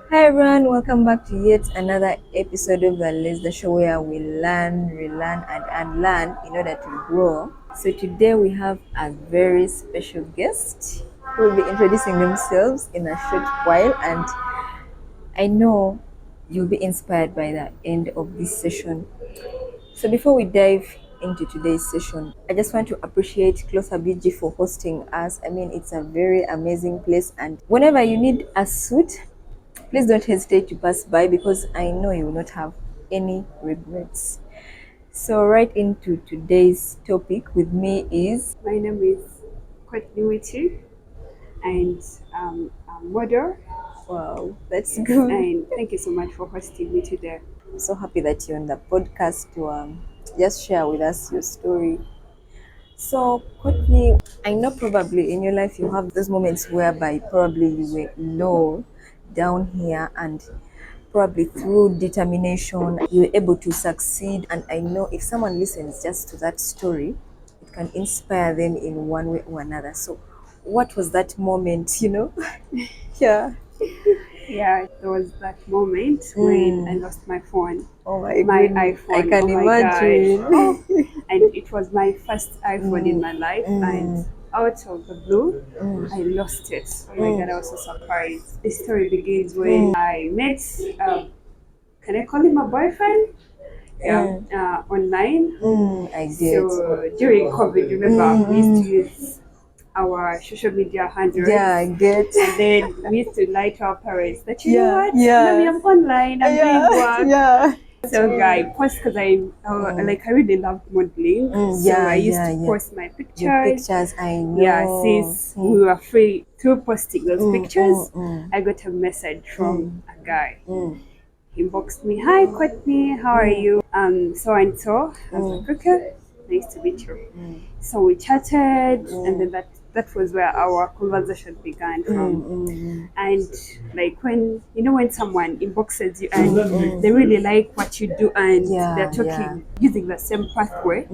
Hi everyone, welcome back to yet another episode of the show where we learn, relearn, and unlearn in order to grow. So today we have a very special guest who will be introducing themselves in a short while, and I know you'll be inspired by the end of this session. So before we dive into today's session, I just want to appreciate Closer BG for hosting us. I mean, it's a very amazing place, and whenever you need a suit, please don't hesitate to pass by because I know you will not have any regrets. So, right into today's topic with me is. My name is Continuity, and I'm a model. Wow, that's Yes, good. and thank you so much for hosting me today. I'm so happy that you're on the podcast to just share with us your story. So, Courtney, I know probably in your life you have those moments whereby probably you were low down here, and probably through determination you were able to succeed. And I know if someone listens just to that story, it can inspire them in one way or another. So, what was that moment? Yeah. Yeah, there was that moment when I lost my phone, Oh my my goodness. I iPhone. can Oh my gosh! imagine. Oh, and it was my first iPhone in my life, and out of the blue, I lost it. Oh my god! I was so surprised. The story begins when I met. Can I call him a boyfriend? Yeah, online. I did. So during COVID, remember, we used to use our social media handles. Yeah, I get. And then we used to lie to our parents that, you know what, Yeah. mommy, I'm online, I'm Yeah. doing work. Yeah. So I post because I really loved modeling. So Yeah, I used yeah, to yeah. post my Your pictures. pictures, I know. Yeah, since we were free through posting those pictures, mm. I got a message from a guy. Mm. He inboxed me, hi Courtney, how are you? So and so. I was like, okay, nice to meet you. So we chatted, and then that was where our conversation began from. And like when someone inboxes you and they really like what you do, and they're talking using the same pathway,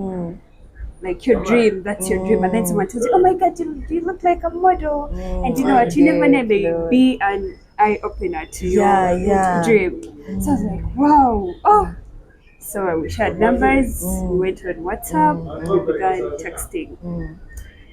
like your dream, that's your dream, and then someone tells you, oh my god, you look like a model, and you know what, you never know, be an eye opener to your dream. So I was like, wow, oh. So we shared numbers, we went on WhatsApp, and we began texting.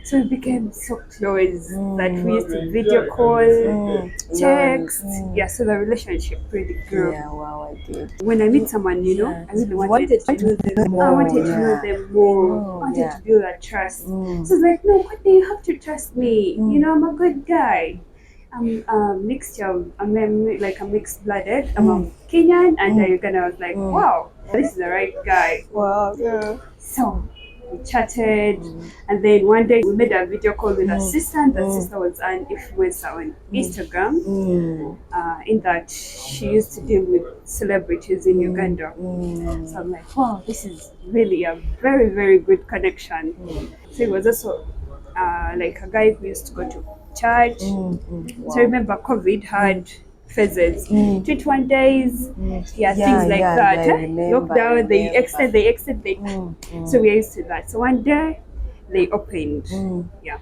So we became so close that we used to video call, text. Yeah, so the relationship really grew. Yeah, wow, I did. When I meet someone, I really wanted to know them. more, I wanted to know them more. I wanted to build that trust. So it's like, no, Courtney, you have to trust me. I'm a good guy. I'm a mixture of, like a mixed blooded. I'm a Kenyan and a Uganda. I was like, wow, this is the right guy. Wow, yeah. So we chatted, and then one day we made a video call with her sister, and the sister was an influencer on Instagram. In that she used to deal with celebrities in Uganda. So I'm like, wow, this is really a very, very good connection. So it was also like a guy who used to go to church. So remember, COVID had phases, 21 days, things like that. Lockdown, they extend. So we used to that. So one day they opened. Yeah.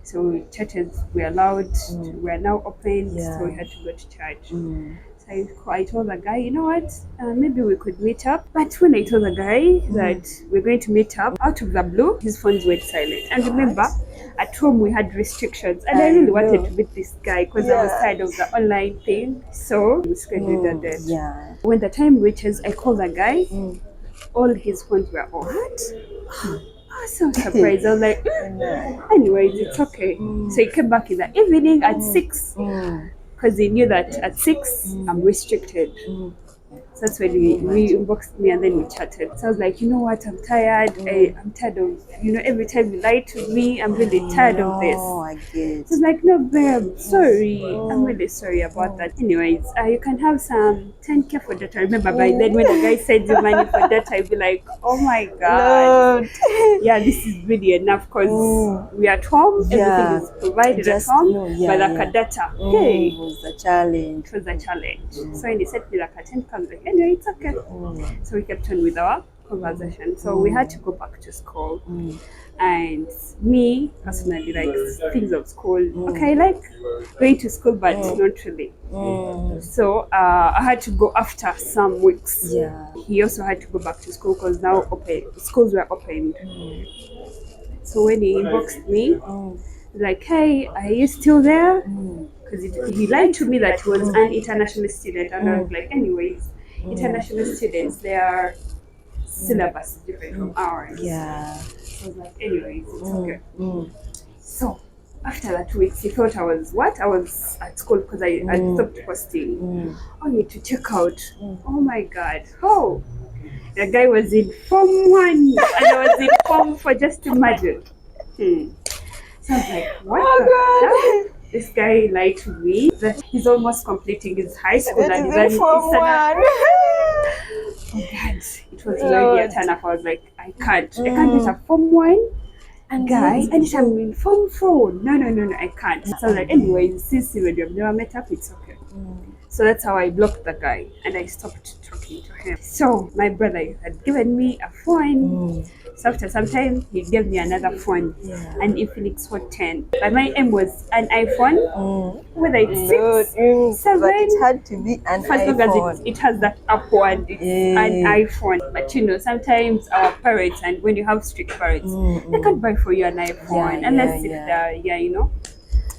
So we chatted, we allowed, we are now open, so we had to go to church. So I told the guy, you know what, maybe we could meet up. But when I told the guy that we're going to meet up, out of the blue, his phones went silent. And remember, at home we had restrictions, and I really wanted to meet this guy because I was tired of the online thing. So we scheduled a date. Yeah. When the time reaches, I call the guy. All his phones were off. I was so surprised. I was like, anyways, it's okay. So he came back in the evening at 6 because he knew that at 6 I'm restricted. So that's when he inboxed me and then we chatted. So I was like, you know what, I'm tired. I'm tired of, every time you lie to me, I'm really tired of this. Oh, I get. So I was like, no, babe, sorry. I'm really sorry about that. Anyways, you can have some 10K for data. Remember, by then when the guy sends you money for data, I'd be like, oh my God. Lord. Yeah, this is really enough because we're at home, everything is provided Just, at home, yeah, but like a data, hey, It was a challenge. it was a challenge. So when he said me like a 10 pounds, like, anyway, it's okay. So we kept on with our conversation. So we had to go back to school. And me personally, like things of school, okay, I like going to school, but not really. So I had to go after some weeks. Yeah. He also had to go back to school because now schools were opened. So when he inboxed me, like, hey, are you still there? Because he lied to me that he was an international student, and I was like, anyways, international students, their syllabus is different from ours. Yeah. So I was like, anyways, it's okay. So after that week, he thought I was what? I was at school because I stopped posting. Only to check out. Oh my God! Oh, the guy was in Form 1 and I was in Form 4. Just imagine. So I was like, what the hell? This guy lied to me that he's almost completing his high school and he's in Form 1. Oh God, it was really a turn off. I was like, I can't get a Form 1 guy and I'm in Form 4. No, I can't. So I was like, anyway, since we've never met up, it's okay. So that's how I blocked the guy and I stopped talking to him. So my brother had given me a phone. So after some time, he gave me another phone, an Infinix Hot 10. But my aim was an iPhone, whether it's 6, 7. But it had to be an As long iPhone. as it has that Apple and it's an iPhone. But you know, sometimes our parents, and when you have strict parents, they can't buy for you an iPhone unless if they're, you know,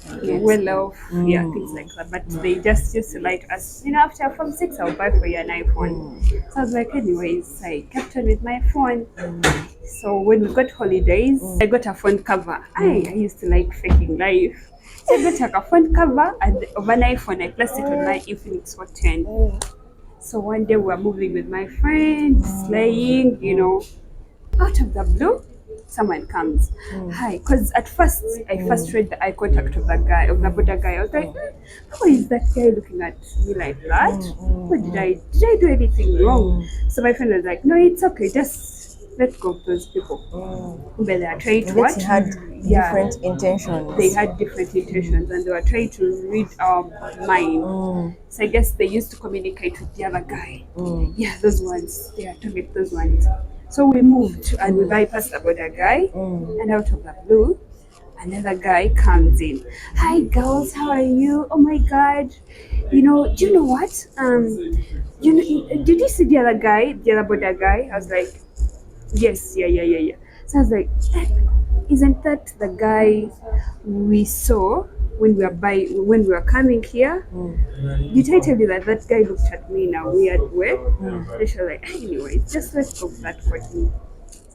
well off, things like that. But they just used to like us, you know, after Form 6, I'll buy for you an iPhone. So I was like, anyways, I kept on with my phone. So when we got holidays, I got a phone cover. I used to like faking life. So I got a phone cover and of an iPhone, I placed it on my Infinix Hot 10. So one day we were moving with my friends, slaying, you know, out of the blue, someone comes. Hi, because at first I first read the eye contact of the guy, of the border guy. I was like, how is that guy looking at me like that? What did I do anything wrong? So my friend was like, no, it's okay, just let go of those people. But they are trying to They what? had different intentions. They had different intentions and they were trying to read our mind. So I guess they used to communicate with the other guy. Yeah, those ones, they are target those ones. So we moved and we bypassed the border guy, and out of the blue, another guy comes in. Hi girls, how are you? Oh my God, you know, do you know what? You know, did you see the other guy, the other border guy? I was like, yes, yeah. So I was like, isn't that the guy we saw when we were coming here? Did I tell you that guy looked at me in a weird way? And she was like, anyway, just let's go that question.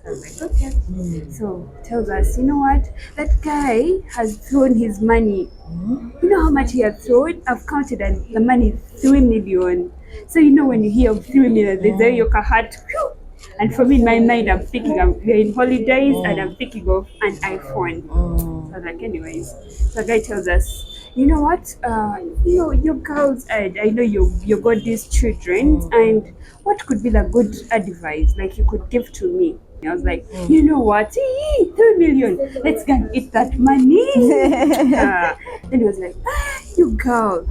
I was like, okay. So tells us, you know what? That guy has thrown his money. You know how much he has thrown? I've counted and the money is 3 million. So you know when you hear of 3 million, there's a your heart. Whew. And for me, in my mind, I'm thinking we're in holidays and I'm thinking of an iPhone. So I was like, anyways, the guy tells us, you know what? You know, you girls, and I know you got these children, and what could be the good advice like you could give to me? I was like, you know what? 3 million. Let's go and eat that money. Then he was like, you girl.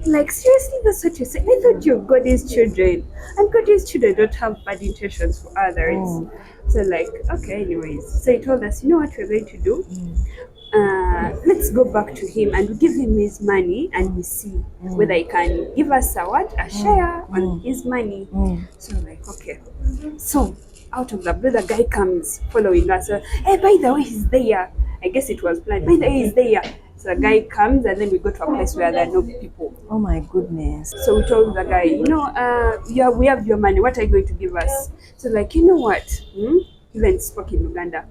Like seriously, that's what you say. I thought you got these children, and got these children don't have bad intentions for others. So like, okay, anyways. So he told us, you know what we're going to do? Let's go back to him and we give him his money and we see whether he can give us a share on his money. So like, okay. So out of the blue, the guy comes following us. Hey, by the way, he's there. I guess it was planned. By the way, he's there. So the guy comes and then we go to a place where there are no people. Oh my goodness. So we told the guy, you know, yeah, we have your money. What are you going to give us? So like, you know what? He even spoke in Uganda.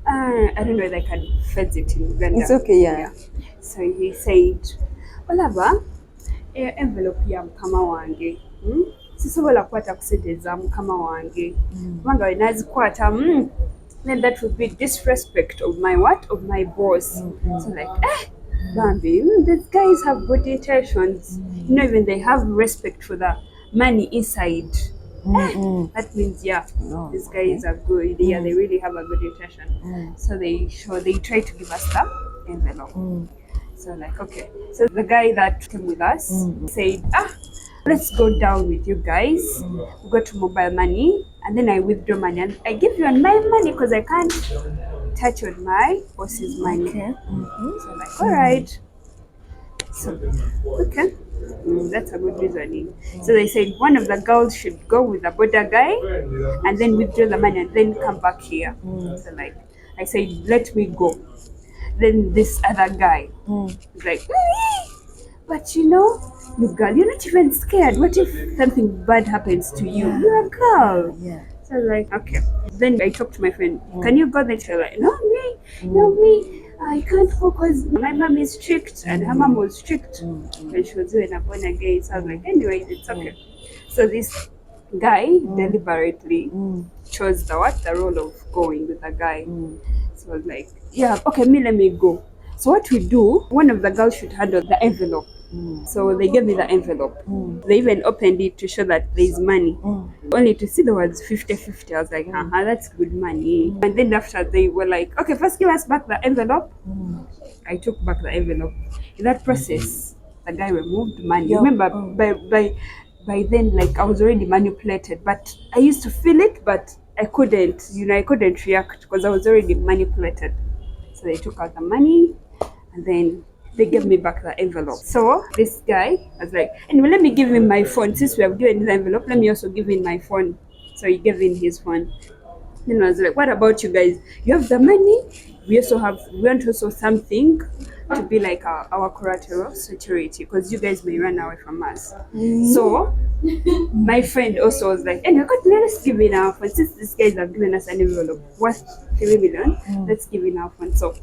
I don't know if I can phrase it in Uganda. It's okay, yeah. So he said, olaba, envelope ya mukama wange. Sisobola kukwata kusente za mukama wange. Kubanga we nazikwata, then that would be disrespect of my what? Of my boss. So like, Bambi, these guys have good intentions. You know, even they have respect for the money inside. That means these guys are good. Yeah, they really have a good intention. So they try to give us the envelope. So like, okay. So the guy that came with us said, let's go down with you guys. We go to mobile money, and then I withdraw money, and I give you my money because I can't touch on my boss's money. Okay. So I'm like, all right. So, okay, that's a good reasoning. So they said one of the girls should go with the border guy and then withdraw the money and then come back here. So like, I said, let me go. Then this other guy was like, but you girl, you're not even scared. What if something bad happens to you? Yeah. You're a girl. Yeah. So I was like, okay. Then I talked to my friend, can you go there? She's like, no, me. I can't go because my mom is strict and her mom was strict when she was doing a born again. So I was like, anyway, it's okay. So this guy deliberately chose the role of going with the guy. So I was like, yeah, okay, let me go. So what we do, one of the girls should handle the envelope. So they gave me the envelope. They even opened it to show that there's money. Only to see there was 50-50. I was like, that's good money. And then after they were like, okay, first give us back the envelope. I took back the envelope. In that process, the guy removed money. Yup. Remember, by then, like I was already manipulated, but I used to feel it, but I couldn't, I couldn't react because I was already manipulated. So they took out the money, and then they gave me back the envelope. So this guy was like, anyway, let me give him my phone. Since we have given the envelope, let me also give him my phone. So he gave in his phone. Then I was like, what about you guys? You have the money. We want also something to be like our collateral security because you guys may run away from us. So my friend also was like, anyway, let's give in our phone. Since these guys have given us an envelope worth 3 million, let's give in our phone. So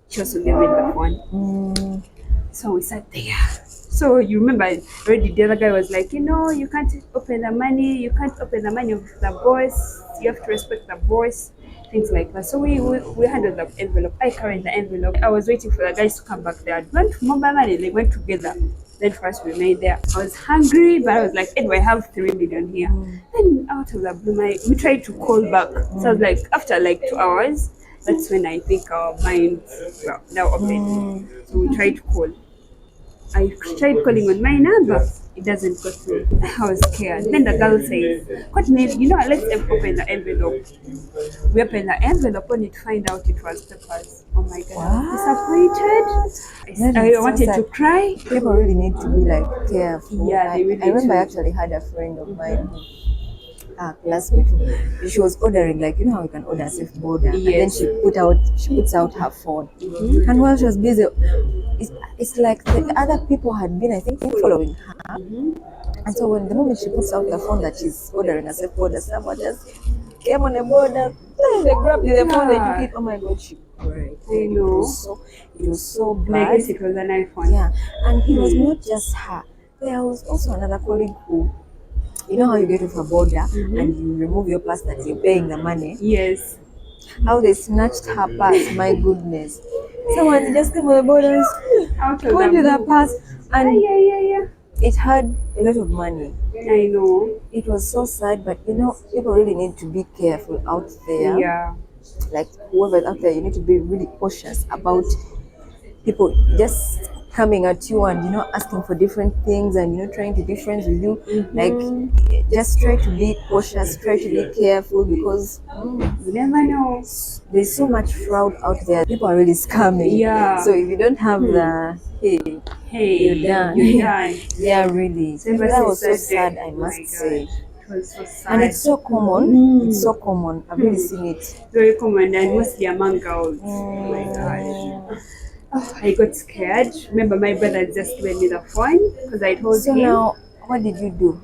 she also gave in the phone. So we sat there. So you remember already the other guy was like, you can't open the money, of the boss, you have to respect the boss, things like that. So we handled the envelope. I carried the envelope. I was waiting for the guys to come back there. I went to mobile money, they went together. Then first we made there. I was hungry, but I was like, anyway, I have 3 million here. Then out of the blue, we tried to call back. So I was like, after like 2 hours, that's when I think our minds were now open. So we tried to call. I tried calling on my number. It doesn't go through. I was scared. Then the girl says, what name? Let's open the envelope. We opened the envelope only to find out it was papers. Oh my god, I was disappointed. I wanted to cry. People really need to be like careful. Yeah, they really I remember I do. actually had a friend of mine who classmate. She was ordering, like, how you can order safe border, Yes. and then she puts out her phone, and while she was busy, it's like the other people had been, I think, following her, and so when the moment she puts out the phone that she's ordering a safe border, someone just came on the border, they grabbed the phone, they took it. Oh my god, she cried. I know. It was so And bad. I guess it was an iPhone. Yeah, and it was not just her. There was also another colleague who, how you get off a border and you remove your pass that you're paying the money. Yes. How they snatched her pass, my goodness. Someone just came on the border and pulled the pass, and Yeah. it had a lot of money. I know. It was so sad, but people really need to be careful out there. Yeah. Like whoever's out there, you need to be really cautious about people just coming at you and asking for different things and trying to be friends with you. Like, just try to be cautious, try to be careful, because You never know. there's so much fraud out there. People are really scamming. Yeah. So if you don't have the Hey, you're done. You're done. Yeah, really. Same as That was so that sad, day. I Oh must my say. God. It was so sad. And it's so common. It's so common. I've really seen it. Very common, and mostly among girls. Oh my gosh. Oh, I got scared. Remember, my brother just gave me the phone because I told So him. now, what did you do?